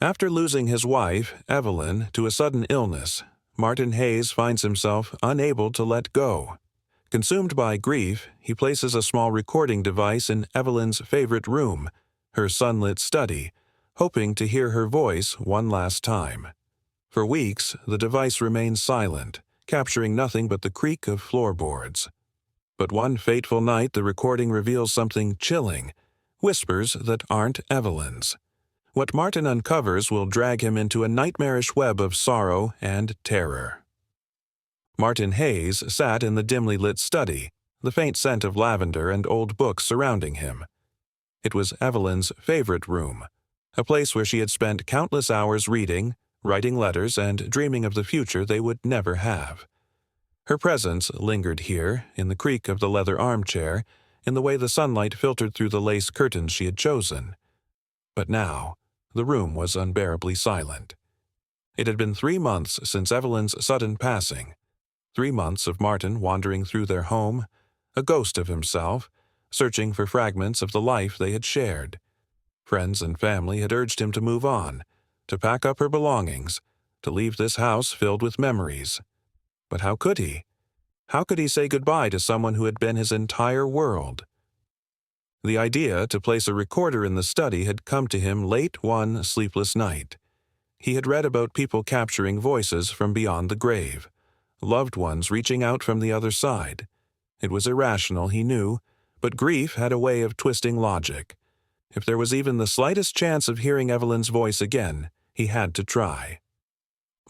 After losing his wife, Evelyn, to a sudden illness, Martin Hayes finds himself unable to let go. Consumed by grief, he places a small recording device in Evelyn's favorite room, her sunlit study, hoping to hear her voice one last time. For weeks, the device remains silent, capturing nothing but the creak of floorboards. But one fateful night, the recording reveals something chilling, whispers that aren't Evelyn's. What Martin uncovers will drag him into a nightmarish web of sorrow and terror. Martin Hayes sat in the dimly lit study, the faint scent of lavender and old books surrounding him. It was Evelyn's favorite room, a place where she had spent countless hours reading, writing letters, and dreaming of the future they would never have. Her presence lingered here, in the creak of the leather armchair, in the way the sunlight filtered through the lace curtains she had chosen. But now, the room was unbearably silent. It had been 3 months since Evelyn's sudden passing, 3 months of Martin wandering through their home, a ghost of himself, searching for fragments of the life they had shared. Friends and family had urged him to move on, to pack up her belongings, to leave this house filled with memories. But how could he? How could he say goodbye to someone who had been his entire world? The idea to place a recorder in the study had come to him late one sleepless night. He had read about people capturing voices from beyond the grave, loved ones reaching out from the other side. It was irrational, he knew, but grief had a way of twisting logic. If there was even the slightest chance of hearing Evelyn's voice again, he had to try.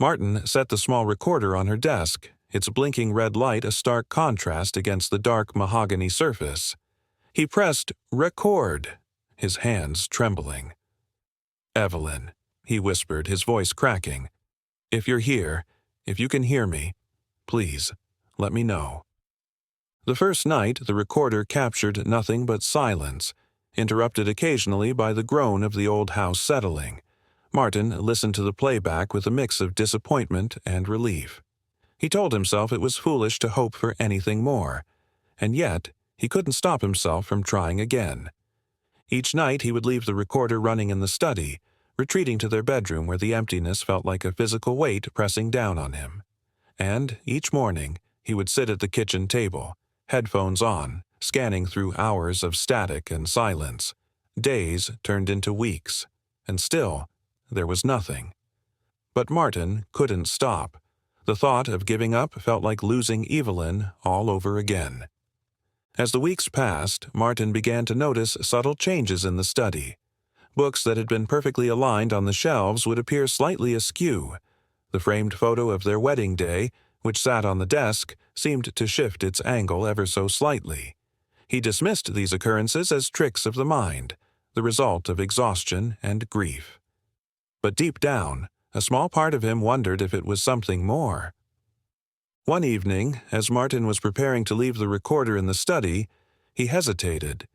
Martin set the small recorder on her desk, its blinking red light a stark contrast against the dark mahogany surface. He pressed record, his hands trembling. "Evelyn," he whispered, his voice cracking. "If you're here, if you can hear me, please, let me know." The first night, the recorder captured nothing but silence, interrupted occasionally by the groan of the old house settling. Martin listened to the playback with a mix of disappointment and relief. He told himself it was foolish to hope for anything more, and yet he couldn't stop himself from trying again. Each night he would leave the recorder running in the study, retreating to their bedroom where the emptiness felt like a physical weight pressing down on him. And each morning he would sit at the kitchen table, headphones on, scanning through hours of static and silence. Days turned into weeks, and still there was nothing. But Martin couldn't stop. The thought of giving up felt like losing Evelyn all over again. As the weeks passed, Martin began to notice subtle changes in the study. Books that had been perfectly aligned on the shelves would appear slightly askew. The framed photo of their wedding day, which sat on the desk, seemed to shift its angle ever so slightly. He dismissed these occurrences as tricks of the mind, the result of exhaustion and grief. But deep down, a small part of him wondered if it was something more. One evening, as Martin was preparing to leave the recorder in the study, he hesitated.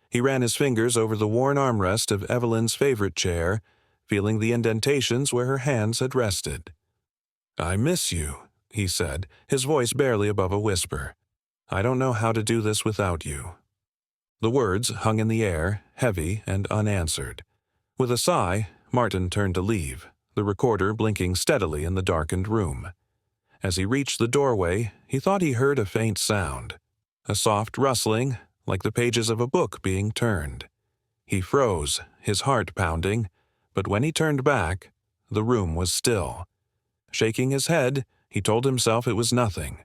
He ran his fingers over the worn armrest of Evelyn's favorite chair, feeling the indentations where her hands had rested. "I miss you," he said, his voice barely above a whisper. "I don't know how to do this without you." The words hung in the air, heavy and unanswered. With a sigh, Martin turned to leave, the recorder blinking steadily in the darkened room. As he reached the doorway, he thought he heard a faint sound, a soft rustling, like the pages of a book being turned. He froze, his heart pounding, but when he turned back, the room was still. Shaking his head, he told himself it was nothing,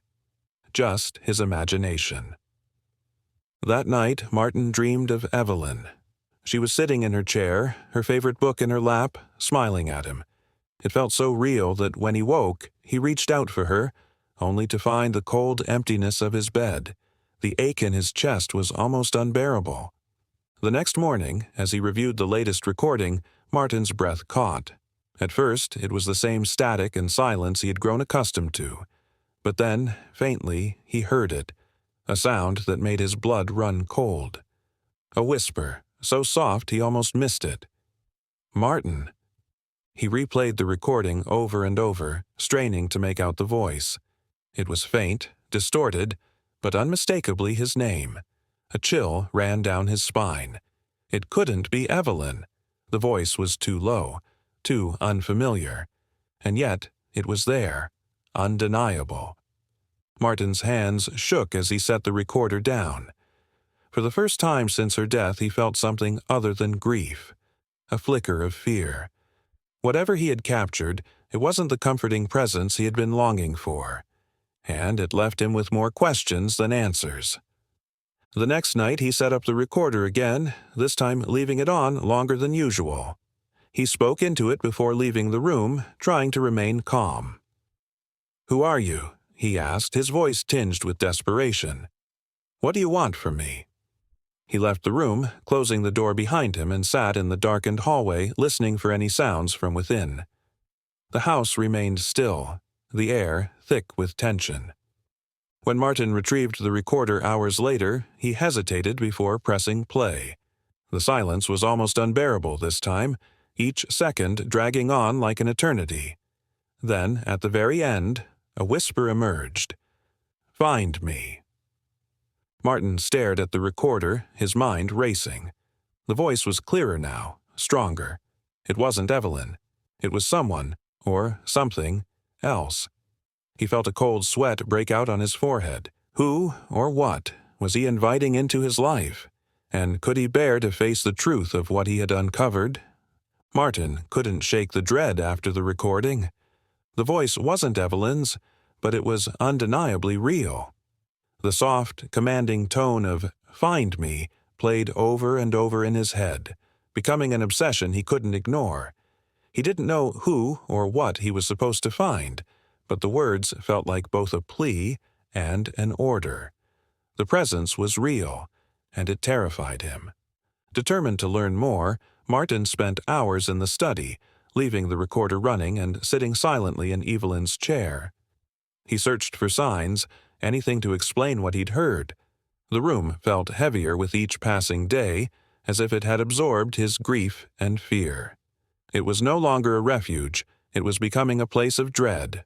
just his imagination. That night, Martin dreamed of Evelyn. She was sitting in her chair, her favorite book in her lap, smiling at him. It felt so real that when he woke, he reached out for her, only to find the cold emptiness of his bed. The ache in his chest was almost unbearable. The next morning, as he reviewed the latest recording, Martin's breath caught. At first, it was the same static and silence he had grown accustomed to. But then, faintly, he heard it, a sound that made his blood run cold. A whisper, so soft he almost missed it. "Martin." He replayed the recording over and over, straining to make out the voice. It was faint, distorted, but unmistakably his name. A chill ran down his spine. It couldn't be Evelyn. The voice was too low, too unfamiliar. And yet, it was there, undeniable. Martin's hands shook as he set the recorder down. For the first time since her death, he felt something other than grief, a flicker of fear. Whatever he had captured, it wasn't the comforting presence he had been longing for, and it left him with more questions than answers. The next night he set up the recorder again, this time leaving it on longer than usual. He spoke into it before leaving the room, trying to remain calm. "Who are you?" he asked, his voice tinged with desperation. "What do you want from me?" He left the room, closing the door behind him, and sat in the darkened hallway, listening for any sounds from within. The house remained still, the air thick with tension. When Martin retrieved the recorder hours later, he hesitated before pressing play. The silence was almost unbearable this time, each second dragging on like an eternity. Then, at the very end, a whisper emerged. "Find me." Martin stared at the recorder, his mind racing. The voice was clearer now, stronger. It wasn't Evelyn. It was someone, or something, else. He felt a cold sweat break out on his forehead. Who, or what, was he inviting into his life? And could he bear to face the truth of what he had uncovered? Martin couldn't shake the dread after the recording. The voice wasn't Evelyn's, but it was undeniably real. The soft, commanding tone of "find me" played over and over in his head, becoming an obsession he couldn't ignore. He didn't know who or what he was supposed to find, but the words felt like both a plea and an order. The presence was real, and it terrified him. Determined to learn more, Martin spent hours in the study, leaving the recorder running and sitting silently in Evelyn's chair. He searched for signs, anything to explain what he'd heard. The room felt heavier with each passing day, as if it had absorbed his grief and fear. It was no longer a refuge, it was becoming a place of dread.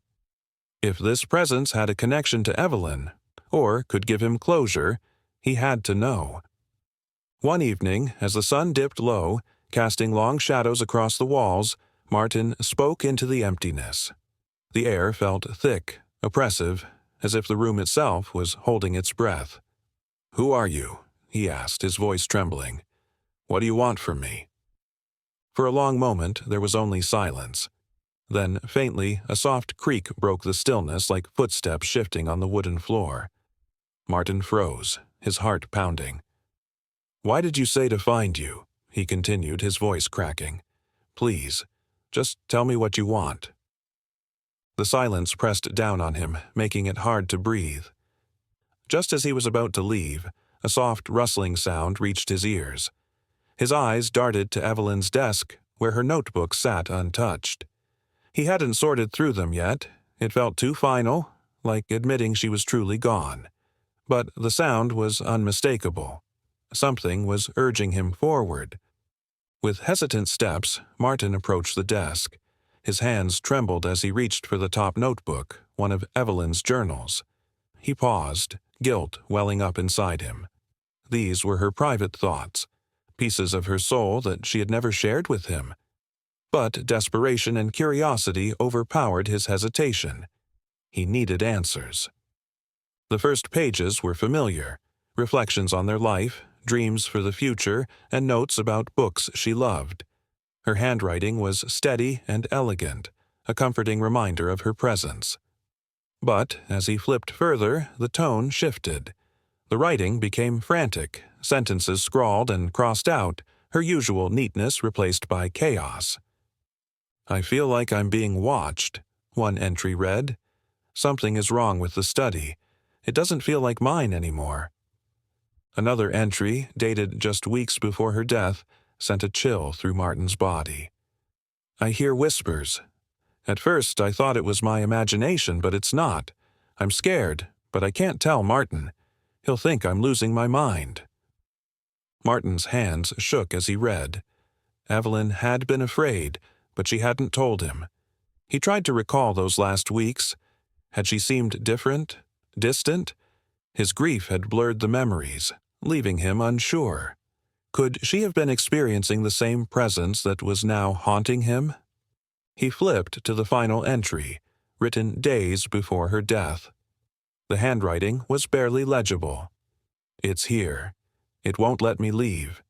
If this presence had a connection to Evelyn, or could give him closure, he had to know. One evening, as the sun dipped low, casting long shadows across the walls, Martin spoke into the emptiness. The air felt thick, oppressive, as if the room itself was holding its breath. "Who are you?" he asked, his voice trembling. "What do you want from me?" For a long moment there was only silence. Then, faintly, a soft creak broke the stillness like footsteps shifting on the wooden floor. Martin froze, his heart pounding. "Why did you say to find you?" he continued, his voice cracking. "Please, just tell me what you want." The silence pressed down on him, making it hard to breathe. Just as he was about to leave, a soft rustling sound reached his ears. His eyes darted to Evelyn's desk, where her notebook sat untouched. He hadn't sorted through them yet. It felt too final, like admitting she was truly gone. But the sound was unmistakable. Something was urging him forward. With hesitant steps, Martin approached the desk. His hands trembled as he reached for the top notebook, one of Evelyn's journals. He paused, guilt welling up inside him. These were her private thoughts, pieces of her soul that she had never shared with him. But desperation and curiosity overpowered his hesitation. He needed answers. The first pages were familiar, reflections on their life, dreams for the future, and notes about books she loved. Her handwriting was steady and elegant, a comforting reminder of her presence. But as he flipped further, the tone shifted. The writing became frantic, sentences scrawled and crossed out, her usual neatness replaced by chaos. "I feel like I'm being watched," one entry read. "Something is wrong with the study. It doesn't feel like mine anymore." Another entry, dated just weeks before her death, sent a chill through Martin's body. "I hear whispers. At first I thought it was my imagination, but it's not. I'm scared, but I can't tell Martin. He'll think I'm losing my mind." Martin's hands shook as he read. Evelyn had been afraid, but she hadn't told him. He tried to recall those last weeks. Had she seemed different, distant? His grief had blurred the memories, leaving him unsure. Could she have been experiencing the same presence that was now haunting him? He flipped to the final entry, written days before her death. The handwriting was barely legible. "It's here. It won't let me leave.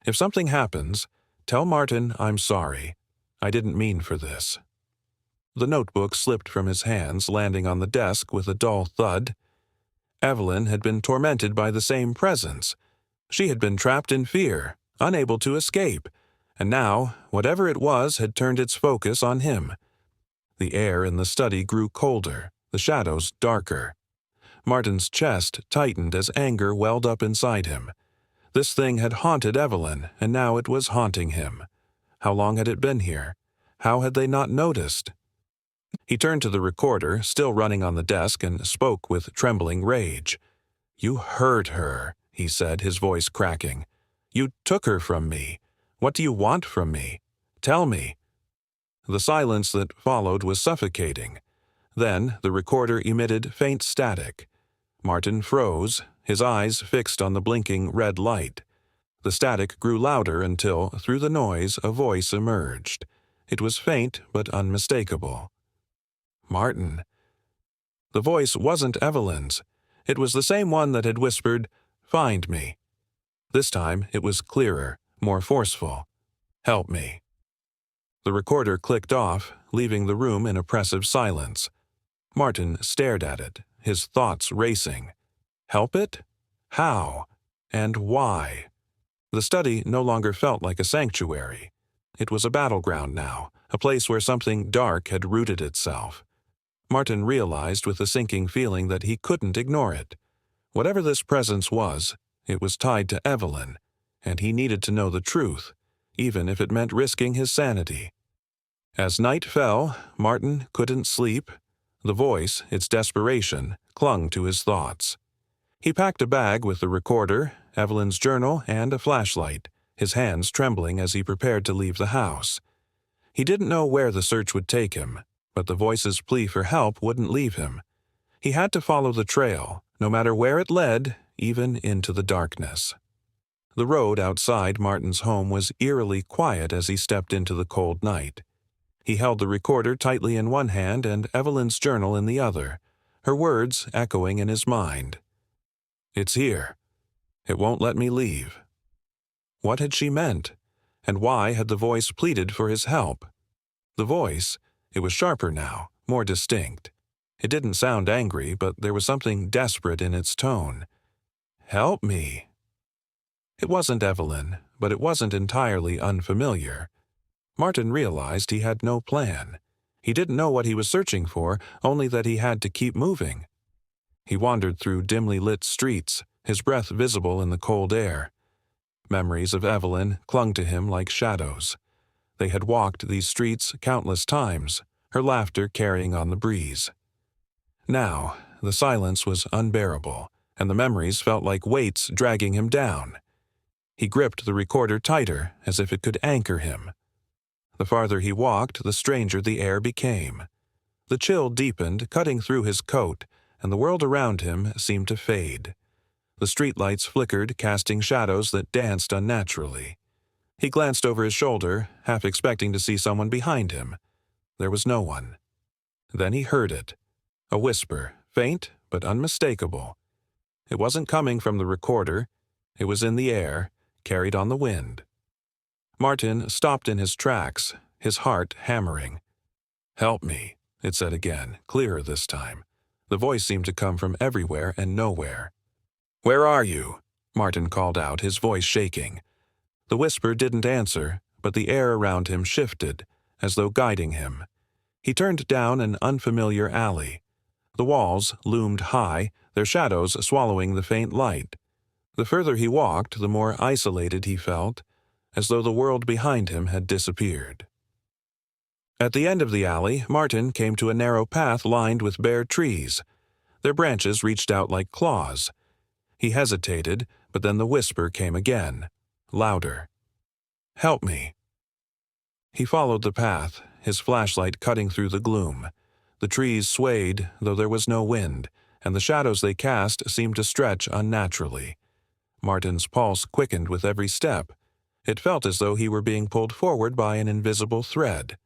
If something happens, tell Martin I'm sorry. I didn't mean for this." The notebook slipped from his hands, landing on the desk with a dull thud. Evelyn had been tormented by the same presence. She had been trapped in fear, unable to escape, and now, whatever it was had turned its focus on him. The air in the study grew colder, the shadows darker. Martin's chest tightened as anger welled up inside him. This thing had haunted Evelyn, and now it was haunting him. How long had it been here? How had they not noticed? He turned to the recorder, still running on the desk, and spoke with trembling rage. "You hurt her," he said, his voice cracking. "You took her from me. What do you want from me? Tell me." The silence that followed was suffocating. Then the recorder emitted faint static. Martin froze, his eyes fixed on the blinking red light. The static grew louder until, through the noise, a voice emerged. It was faint but unmistakable. "Martin." The voice wasn't Evelyn's. It was the same one that had whispered, "Find me." This time it was clearer, more forceful. "Help me." The recorder clicked off, leaving the room in oppressive silence. Martin stared at it, his thoughts racing. Help it? How? And why? The study no longer felt like a sanctuary. It was a battleground now, a place where something dark had rooted itself. Martin realized with a sinking feeling that he couldn't ignore it. Whatever this presence was, it was tied to Evelyn, and he needed to know the truth, even if it meant risking his sanity. As night fell, Martin couldn't sleep. The voice, its desperation, clung to his thoughts. He packed a bag with the recorder, Evelyn's journal, and a flashlight, his hands trembling as he prepared to leave the house. He didn't know where the search would take him, but the voice's plea for help wouldn't leave him. He had to follow the trail, no matter where it led, even into the darkness. The road outside Martin's home was eerily quiet as he stepped into the cold night. He held the recorder tightly in one hand and Evelyn's journal in the other, her words echoing in his mind. "It's here. It won't let me leave." What had she meant? And why had the voice pleaded for his help? The voice, it was sharper now, more distinct. It didn't sound angry, but there was something desperate in its tone. "Help me." It wasn't Evelyn, but it wasn't entirely unfamiliar. Martin realized he had no plan. He didn't know what he was searching for, only that he had to keep moving. He wandered through dimly lit streets, his breath visible in the cold air. Memories of Evelyn clung to him like shadows. They had walked these streets countless times, her laughter carrying on the breeze. Now, the silence was unbearable, and the memories felt like weights dragging him down. He gripped the recorder tighter, as if it could anchor him. The farther he walked, the stranger the air became. The chill deepened, cutting through his coat, and the world around him seemed to fade. The streetlights flickered, casting shadows that danced unnaturally. He glanced over his shoulder, half expecting to see someone behind him. There was no one. Then he heard it. A whisper, faint but unmistakable. It wasn't coming from the recorder. It was in the air, carried on the wind. Martin stopped in his tracks, his heart hammering. "Help me," it said again, clearer this time. The voice seemed to come from everywhere and nowhere. "Where are you?" Martin called out, his voice shaking. The whisper didn't answer, but the air around him shifted, as though guiding him. He turned down an unfamiliar alley. The walls loomed high, their shadows swallowing the faint light. The further he walked, the more isolated he felt, as though the world behind him had disappeared. At the end of the alley, Martin came to a narrow path lined with bare trees. Their branches reached out like claws. He hesitated, but then the whisper came again, louder. "Help me." He followed the path, his flashlight cutting through the gloom. The trees swayed, though there was no wind, and the shadows they cast seemed to stretch unnaturally. Martin's pulse quickened with every step. It felt as though he were being pulled forward by an invisible thread.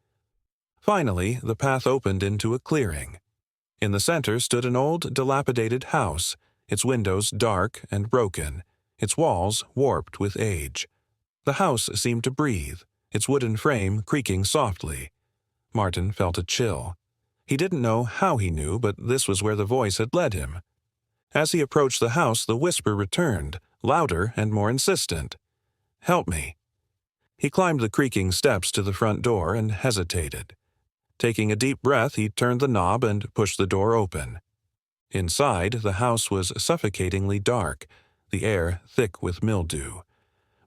Finally, the path opened into a clearing. In the center stood an old, dilapidated house, its windows dark and broken, its walls warped with age. The house seemed to breathe, its wooden frame creaking softly. Martin felt a chill. He didn't know how he knew, but this was where the voice had led him. As he approached the house, the whisper returned, louder and more insistent. "Help me." He climbed the creaking steps to the front door and hesitated. Taking a deep breath, he turned the knob and pushed the door open. Inside, the house was suffocatingly dark, the air thick with mildew.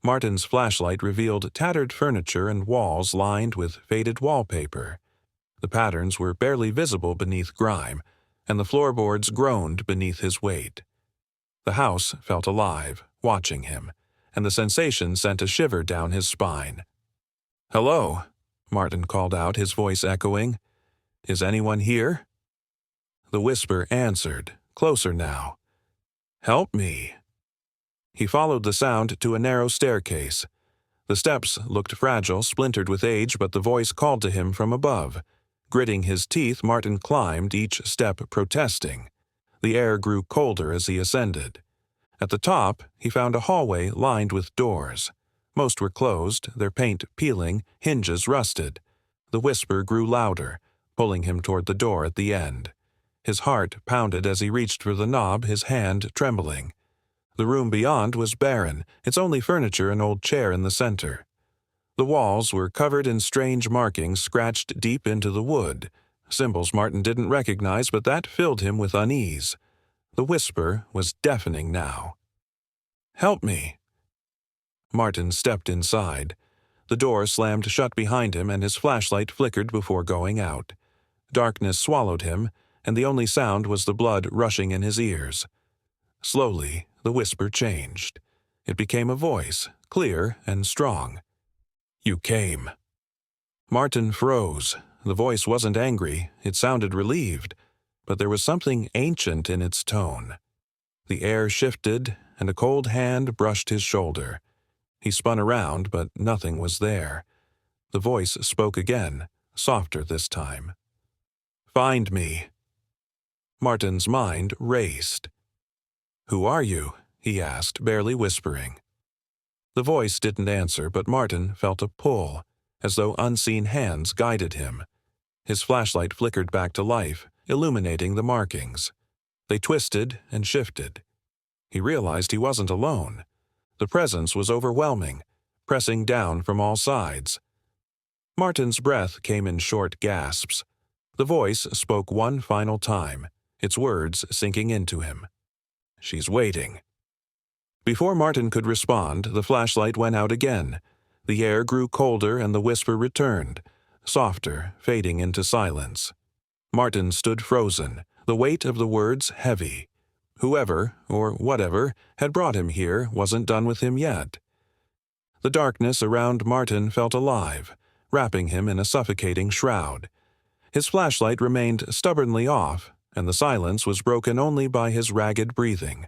Martin's flashlight revealed tattered furniture and walls lined with faded wallpaper. The patterns were barely visible beneath grime, and the floorboards groaned beneath his weight. The house felt alive, watching him, and the sensation sent a shiver down his spine. "Hello," Martin called out, his voice echoing. "Is anyone here?" The whisper answered, closer now. "Help me." He followed the sound to a narrow staircase. The steps looked fragile, splintered with age, but the voice called to him from above. Gritting his teeth, Martin climbed, each step protesting. The air grew colder as he ascended. At the top, he found a hallway lined with doors. Most were closed, their paint peeling, hinges rusted. The whisper grew louder, pulling him toward the door at the end. His heart pounded as he reached for the knob, his hand trembling. The room beyond was barren, its only furniture an old chair in the center. The walls were covered in strange markings scratched deep into the wood, symbols Martin didn't recognize, but that filled him with unease. The whisper was deafening now. "Help me." Martin stepped inside. The door slammed shut behind him and his flashlight flickered before going out. Darkness swallowed him, and the only sound was the blood rushing in his ears. Slowly, the whisper changed. It became a voice, clear and strong. "You came." Martin froze. The voice wasn't angry, it sounded relieved, but there was something ancient in its tone. The air shifted, and a cold hand brushed his shoulder. He spun around, but nothing was there. The voice spoke again, softer this time. "Find me." Martin's mind raced. "Who are you?" he asked, barely whispering. The voice didn't answer, but Martin felt a pull, as though unseen hands guided him. His flashlight flickered back to life, illuminating the markings. They twisted and shifted. He realized he wasn't alone. The presence was overwhelming, pressing down from all sides. Martin's breath came in short gasps. The voice spoke one final time, its words sinking into him. "She's waiting." Before Martin could respond, the flashlight went out again. The air grew colder and the whisper returned, softer, fading into silence. Martin stood frozen, the weight of the words heavy. Whoever, or whatever, had brought him here wasn't done with him yet. The darkness around Martin felt alive, wrapping him in a suffocating shroud. His flashlight remained stubbornly off, and the silence was broken only by his ragged breathing.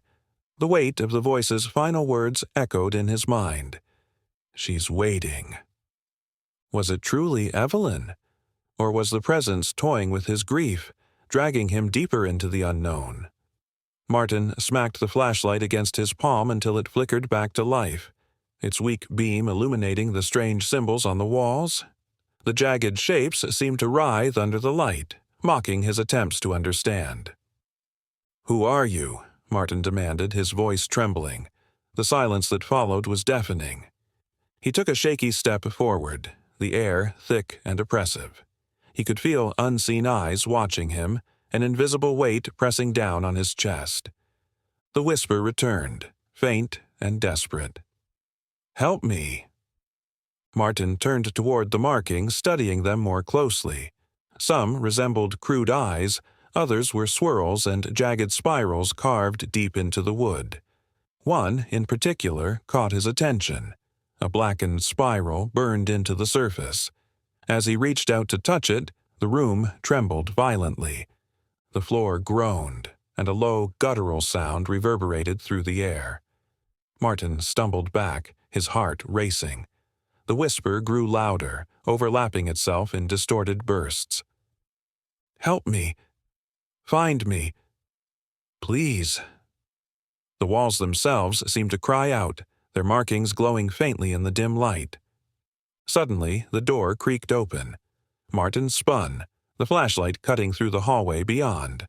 The weight of the voice's final words echoed in his mind. "She's waiting." Was it truly Evelyn? Or was the presence toying with his grief, dragging him deeper into the unknown? Martin smacked the flashlight against his palm until it flickered back to life, its weak beam illuminating the strange symbols on the walls. The jagged shapes seemed to writhe under the light, mocking his attempts to understand. "Who are you?" Martin demanded, his voice trembling. The silence that followed was deafening. He took a shaky step forward, the air thick and oppressive. He could feel unseen eyes watching him, an invisible weight pressing down on his chest. The whisper returned, faint and desperate. "Help me." Martin turned toward the markings, studying them more closely. Some resembled crude eyes, others were swirls and jagged spirals carved deep into the wood. One, in particular, caught his attention. A blackened spiral burned into the surface. As he reached out to touch it, the room trembled violently. The floor groaned, and a low, guttural sound reverberated through the air. Martin stumbled back, his heart racing. The whisper grew louder, overlapping itself in distorted bursts. "Help me. Find me. Please." The walls themselves seemed to cry out, their markings glowing faintly in the dim light. Suddenly, the door creaked open. Martin spun, the flashlight cutting through the hallway beyond.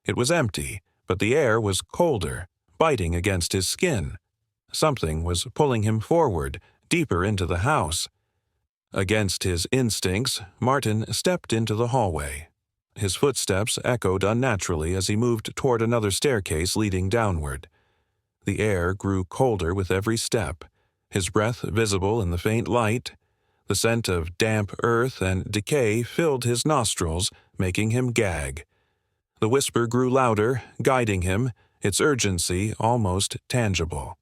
It was empty, but the air was colder, biting against his skin. Something was pulling him forward, deeper into the house. Against his instincts, Martin stepped into the hallway. His footsteps echoed unnaturally as he moved toward another staircase leading downward. The air grew colder with every step, his breath visible in the faint light. The scent of damp earth and decay filled his nostrils, making him gag. The whisper grew louder, guiding him, its urgency almost tangible.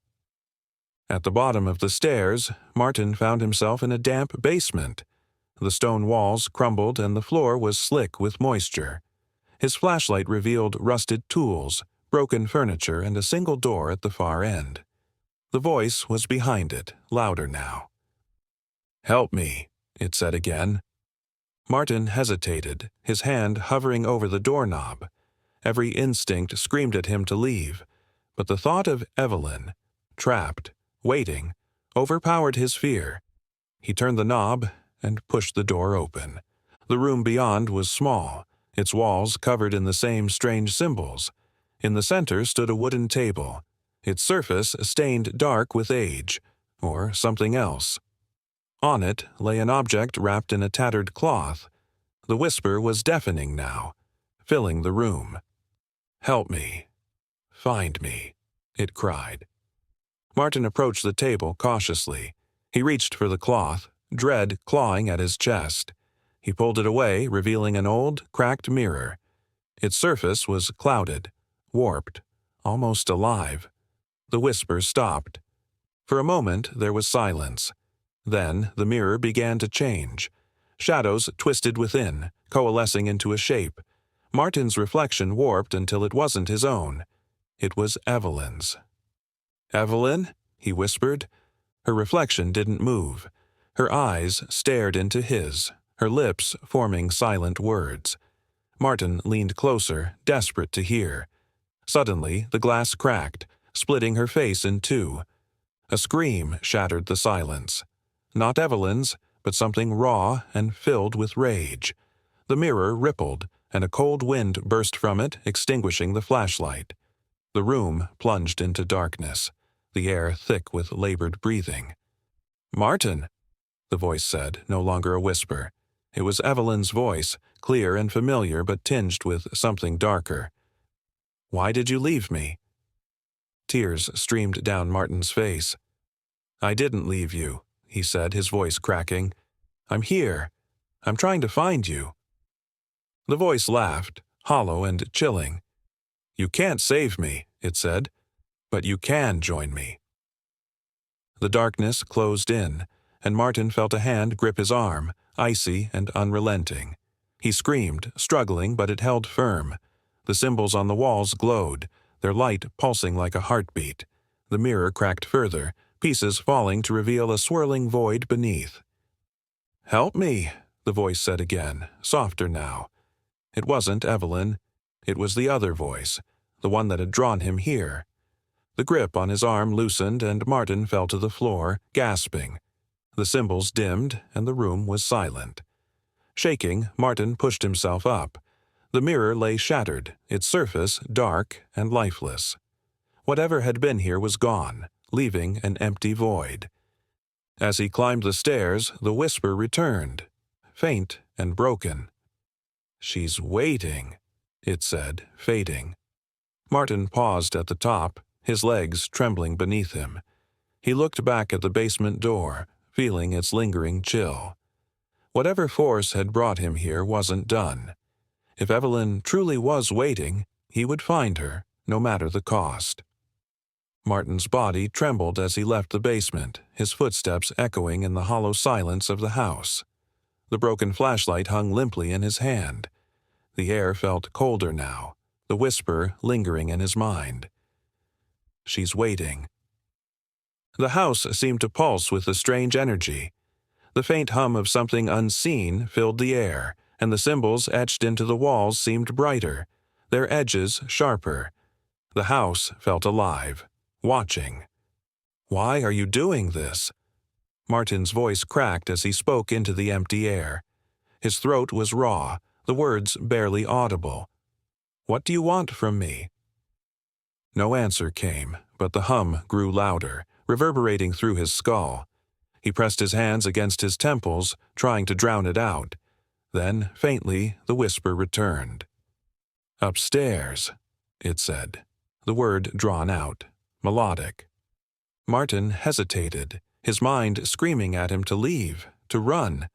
At the bottom of the stairs, Martin found himself in a damp basement. The stone walls crumbled and the floor was slick with moisture. His flashlight revealed rusted tools, broken furniture, and a single door at the far end. The voice was behind it, louder now. "Help me," it said again. Martin hesitated, his hand hovering over the doorknob. Every instinct screamed at him to leave, but the thought of Evelyn, trapped, waiting, overpowered his fear. He turned the knob and pushed the door open. The room beyond was small, its walls covered in the same strange symbols. In the center stood a wooden table, its surface stained dark with age, or something else. On it lay an object wrapped in a tattered cloth. The whisper was deafening now, filling the room. "Help me. Find me," it cried. Martin approached the table cautiously. He reached for the cloth, dread clawing at his chest. He pulled it away, revealing an old, cracked mirror. Its surface was clouded, warped, almost alive. The whisper stopped. For a moment there was silence. Then the mirror began to change. Shadows twisted within, coalescing into a shape. Martin's reflection warped until it wasn't his own. It was Evelyn's. "Evelyn?" he whispered. Her reflection didn't move. Her eyes stared into his, her lips forming silent words. Martin leaned closer, desperate to hear. Suddenly, the glass cracked, splitting her face in two. A scream shattered the silence. Not Evelyn's, but something raw and filled with rage. The mirror rippled, and a cold wind burst from it, extinguishing the flashlight. The room plunged into darkness, the air thick with labored breathing. "Martin," the voice said, no longer a whisper. It was Evelyn's voice, clear and familiar but tinged with something darker. "Why did you leave me?" Tears streamed down Martin's face. "I didn't leave you," he said, his voice cracking. "I'm here. I'm trying to find you." The voice laughed, hollow and chilling. "You can't save me," it said, "but you can join me." The darkness closed in, and Martin felt a hand grip his arm, icy and unrelenting. He screamed, struggling, but it held firm. The symbols on the walls glowed, their light pulsing like a heartbeat. The mirror cracked further, pieces falling to reveal a swirling void beneath. "Help me," the voice said again, softer now. It wasn't Evelyn. It was the other voice, the one that had drawn him here. The grip on his arm loosened and Martin fell to the floor, gasping. The symbols dimmed and the room was silent. Shaking, Martin pushed himself up. The mirror lay shattered, its surface dark and lifeless. Whatever had been here was gone, leaving an empty void. As he climbed the stairs, the whisper returned, faint and broken. "She's waiting," it said, fading. Martin paused at the top, his legs trembling beneath him. He looked back at the basement door, feeling its lingering chill. Whatever force had brought him here wasn't done. If Evelyn truly was waiting, he would find her, no matter the cost. Martin's body trembled as he left the basement, his footsteps echoing in the hollow silence of the house. The broken flashlight hung limply in his hand. The air felt colder now, the whisper lingering in his mind. "She's waiting." The house seemed to pulse with a strange energy. The faint hum of something unseen filled the air, and the symbols etched into the walls seemed brighter, their edges sharper. The house felt alive, watching. "Why are you doing this?" Martin's voice cracked as he spoke into the empty air. His throat was raw, the words barely audible. "What do you want from me?" No answer came, but the hum grew louder, reverberating through his skull. He pressed his hands against his temples, trying to drown it out. Then, faintly, the whisper returned. "Upstairs," it said, the word drawn out, melodic. Martin hesitated, his mind screaming at him to leave, to run.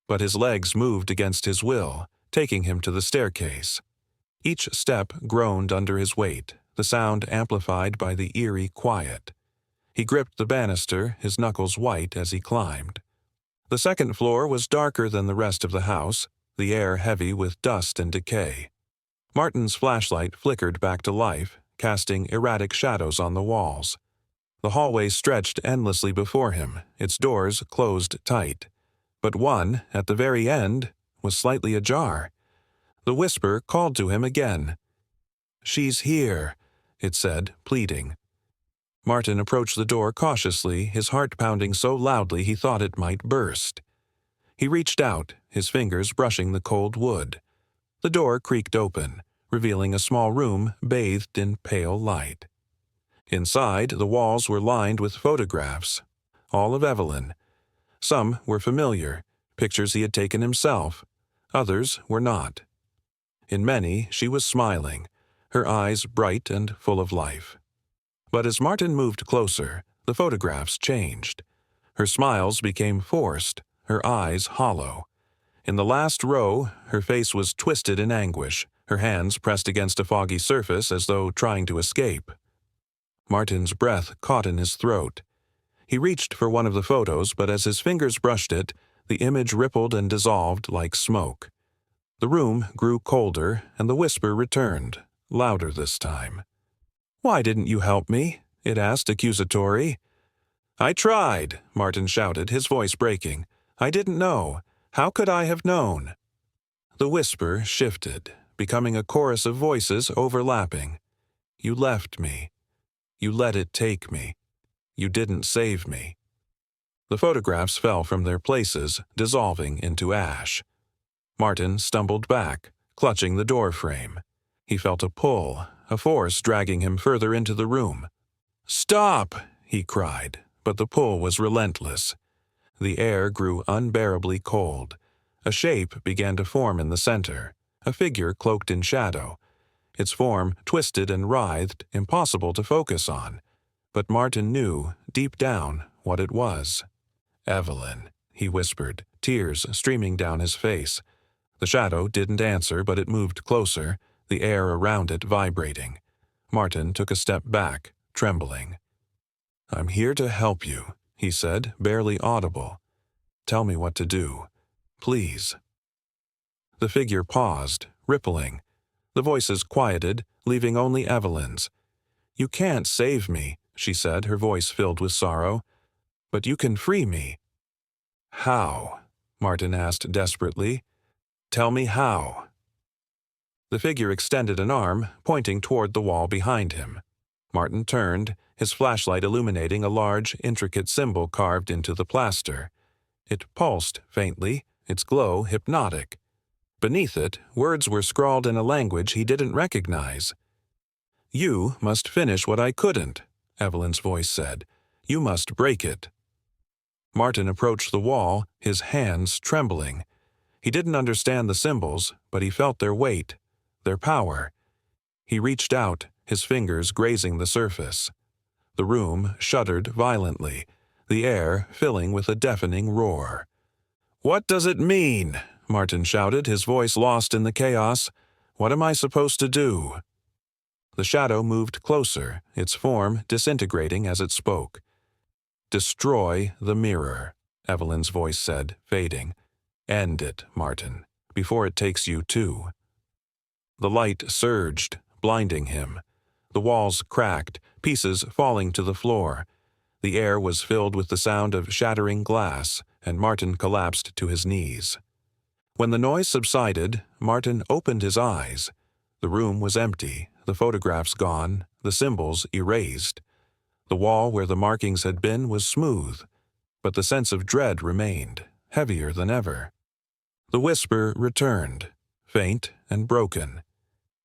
But his legs moved against his will, taking him to the staircase. Each step groaned under his weight, the sound amplified by the eerie quiet. He gripped the banister, his knuckles white as he climbed. The second floor was darker than the rest of the house, the air heavy with dust and decay. Martin's flashlight flickered back to life, casting erratic shadows on the walls. The hallway stretched endlessly before him, its doors closed tight. But one, at the very end, was slightly ajar. The whisper called to him again. "She's here," it said, pleading. Martin approached the door cautiously, his heart pounding so loudly he thought it might burst. He reached out, his fingers brushing the cold wood. The door creaked open, revealing a small room bathed in pale light. Inside, the walls were lined with photographs, all of Evelyn. Some were familiar, pictures he had taken himself. Others were not. In many, she was smiling, her eyes bright and full of life. But as Martin moved closer, the photographs changed. Her smiles became forced, her eyes hollow. In the last row, her face was twisted in anguish, her hands pressed against a foggy surface as though trying to escape. Martin's breath caught in his throat. He reached for one of the photos, but as his fingers brushed it, the image rippled and dissolved like smoke. The room grew colder, and the whisper returned, louder this time. "Why didn't you help me?" it asked, accusatory. "I tried," Martin shouted, his voice breaking. "I didn't know. How could I have known?" The whisper shifted, becoming a chorus of voices overlapping. "You left me. You let it take me. You didn't save me." The photographs fell from their places, dissolving into ash. Martin stumbled back, clutching the door frame. He felt a pull, a force dragging him further into the room. "Stop!" he cried, but the pull was relentless. The air grew unbearably cold. A shape began to form in the center, a figure cloaked in shadow. Its form twisted and writhed, impossible to focus on. But Martin knew, deep down, what it was. "Evelyn," he whispered, tears streaming down his face. The shadow didn't answer, but it moved closer, the air around it vibrating. Martin took a step back, trembling. "I'm here to help you," he said, barely audible. "Tell me what to do. Please." The figure paused, rippling. The voices quieted, leaving only Evelyn's. "You can't save me," she said, her voice filled with sorrow. "But you can free me." "How?" Martin asked desperately. "Tell me how." The figure extended an arm, pointing toward the wall behind him. Martin turned, his flashlight illuminating a large, intricate symbol carved into the plaster. It pulsed faintly, its glow hypnotic. Beneath it, words were scrawled in a language he didn't recognize. "You must finish what I couldn't," Evelyn's voice said. "You must break it." Martin approached the wall, his hands trembling. He didn't understand the symbols, but he felt their weight, their power. He reached out, his fingers grazing the surface. The room shuddered violently, the air filling with a deafening roar. "What does it mean?" Martin shouted, his voice lost in the chaos. "What am I supposed to do?" The shadow moved closer, its form disintegrating as it spoke. "Destroy the mirror," Evelyn's voice said, fading. "End it, Martin, before it takes you too." The light surged, blinding him. The walls cracked, pieces falling to the floor. The air was filled with the sound of shattering glass, and Martin collapsed to his knees. When the noise subsided, Martin opened his eyes. The room was empty, the photographs gone, the symbols erased. The wall where the markings had been was smooth, but the sense of dread remained, heavier than ever. The whisper returned, faint and broken.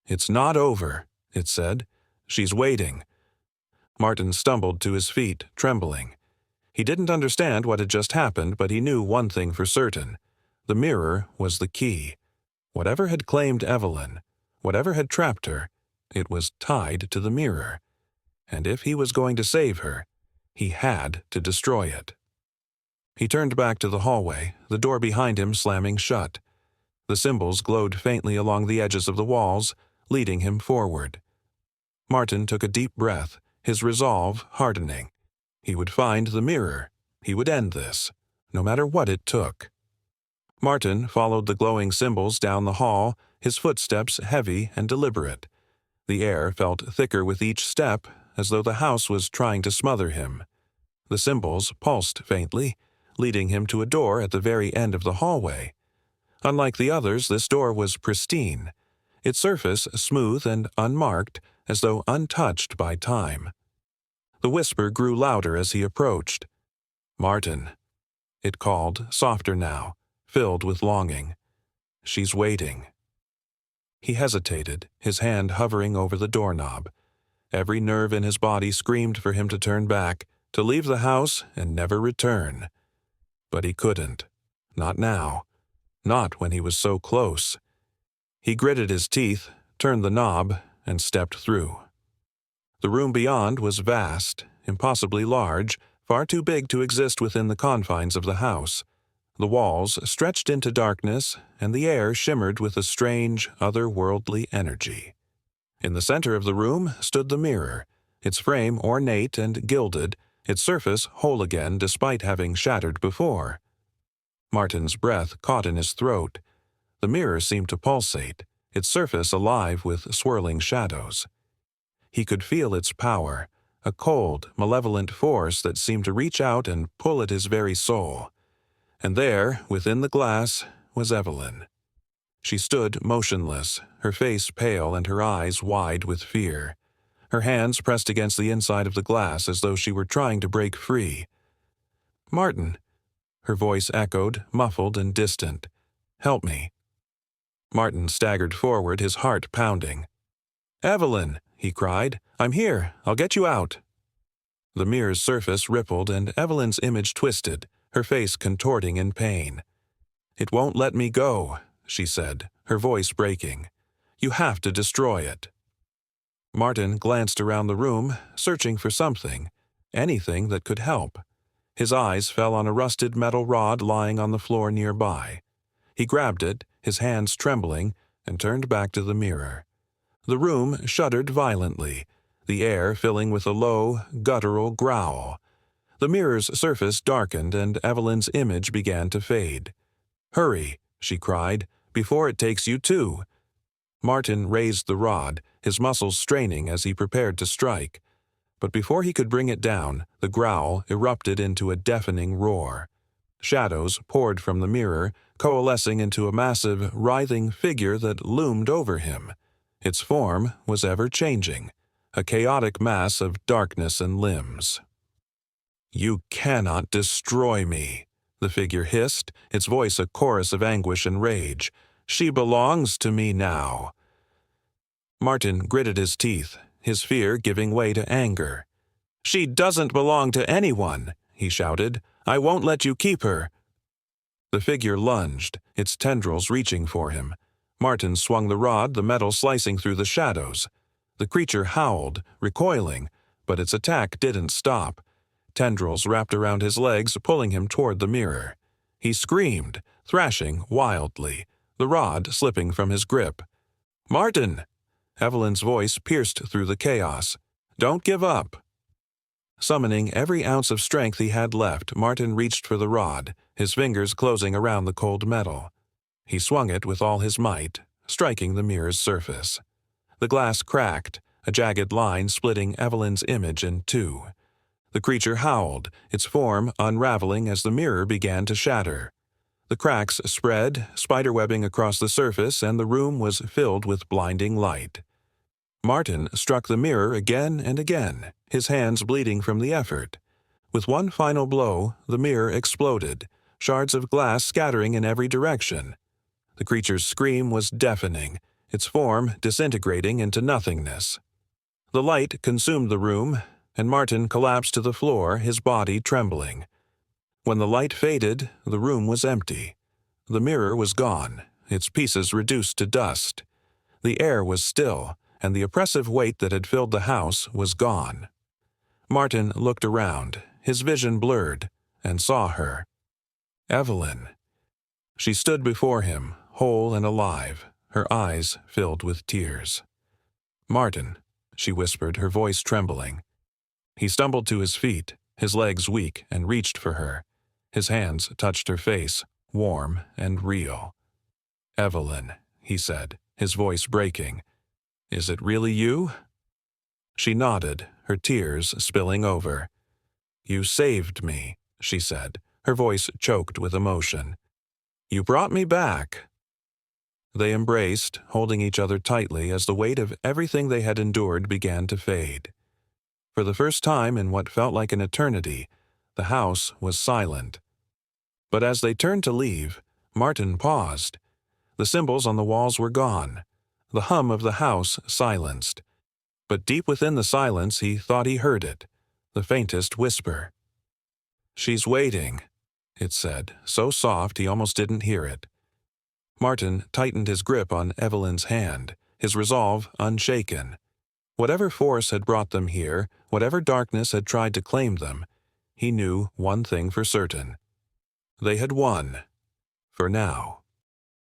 "It's not over," it said. "She's waiting." Martin stumbled to his feet, trembling. He didn't understand what had just happened, but he knew one thing for certain. The mirror was the key. Whatever had claimed Evelyn, whatever had trapped her, it was tied to the mirror. And if he was going to save her, he had to destroy it. He turned back to the hallway, the door behind him slamming shut. The symbols glowed faintly along the edges of the walls, leading him forward. Martin took a deep breath, his resolve hardening. He would find the mirror. He would end this, no matter what it took. Martin followed the glowing symbols down the hall, his footsteps heavy and deliberate. The air felt thicker with each step, as though the house was trying to smother him. The symbols pulsed faintly, leading him to a door at the very end of the hallway. Unlike the others, this door was pristine, its surface smooth and unmarked, as though untouched by time. The whisper grew louder as he approached. "Martin," it called, softer now, filled with longing. "She's waiting." He hesitated, his hand hovering over the doorknob. Every nerve in his body screamed for him to turn back, to leave the house and never return. But he couldn't. Not now. Not when he was so close. He gritted his teeth, turned the knob, and stepped through. The room beyond was vast, impossibly large, far too big to exist within the confines of the house. The walls stretched into darkness, and the air shimmered with a strange, otherworldly energy. In the center of the room stood the mirror, its frame ornate and gilded, its surface whole again despite having shattered before. Martin's breath caught in his throat. The mirror seemed to pulsate, its surface alive with swirling shadows. He could feel its power, a cold, malevolent force that seemed to reach out and pull at his very soul. And there, within the glass, was Evelyn. She stood motionless, her face pale and her eyes wide with fear. Her hands pressed against the inside of the glass as though she were trying to break free. "Martin," her voice echoed, muffled and distant. "Help me." Martin staggered forward, his heart pounding. "Evelyn," he cried, "I'm here. I'll get you out." The mirror's surface rippled and Evelyn's image twisted, her face contorting in pain. "It won't let me go," she said, her voice breaking. "You have to destroy it." Martin glanced around the room, searching for something, anything that could help. His eyes fell on a rusted metal rod lying on the floor nearby. He grabbed it, his hands trembling, and turned back to the mirror. The room shuddered violently, the air filling with a low, guttural growl. The mirror's surface darkened and Evelyn's image began to fade. "Hurry," she cried, "before it takes you too." Martin raised the rod, his muscles straining as he prepared to strike. But before he could bring it down, the growl erupted into a deafening roar. Shadows poured from the mirror, coalescing into a massive, writhing figure that loomed over him. Its form was ever-changing, a chaotic mass of darkness and limbs. "You cannot destroy me," the figure hissed, its voice a chorus of anguish and rage. "She belongs to me now." Martin gritted his teeth, his fear giving way to anger. "She doesn't belong to anyone," he shouted. "I won't let you keep her." The figure lunged, its tendrils reaching for him. Martin swung the rod, the metal slicing through the shadows. The creature howled, recoiling, but its attack didn't stop. Tendrils wrapped around his legs, pulling him toward the mirror. He screamed, thrashing wildly, the rod slipping from his grip. "Martin!" Evelyn's voice pierced through the chaos. "Don't give up." Summoning every ounce of strength he had left, Martin reached for the rod, his fingers closing around the cold metal. He swung it with all his might, striking the mirror's surface. The glass cracked, a jagged line splitting Evelyn's image in two. The creature howled, its form unraveling as the mirror began to shatter. The cracks spread, spiderwebbing across the surface, and the room was filled with blinding light. Martin struck the mirror again and again, his hands bleeding from the effort. With one final blow, the mirror exploded, shards of glass scattering in every direction. The creature's scream was deafening, its form disintegrating into nothingness. The light consumed the room, and Martin collapsed to the floor, his body trembling. When the light faded, the room was empty. The mirror was gone, its pieces reduced to dust. The air was still, and the oppressive weight that had filled the house was gone. Martin looked around, his vision blurred, and saw her. Evelyn. She stood before him, whole and alive, her eyes filled with tears. "Martin," she whispered, her voice trembling. He stumbled to his feet, his legs weak, and reached for her. His hands touched her face, warm and real. "Evelyn," he said, his voice breaking. "Is it really you?" She nodded, her tears spilling over. "You saved me," she said, her voice choked with emotion. "You brought me back." They embraced, holding each other tightly as the weight of everything they had endured began to fade. For the first time in what felt like an eternity, the house was silent. But as they turned to leave, Martin paused. The symbols on the walls were gone, the hum of the house silenced. But deep within the silence he thought he heard it, the faintest whisper. "She's waiting," it said, so soft he almost didn't hear it. Martin tightened his grip on Evelyn's hand, his resolve unshaken. Whatever force had brought them here, whatever darkness had tried to claim them, he knew one thing for certain. They had won. For now.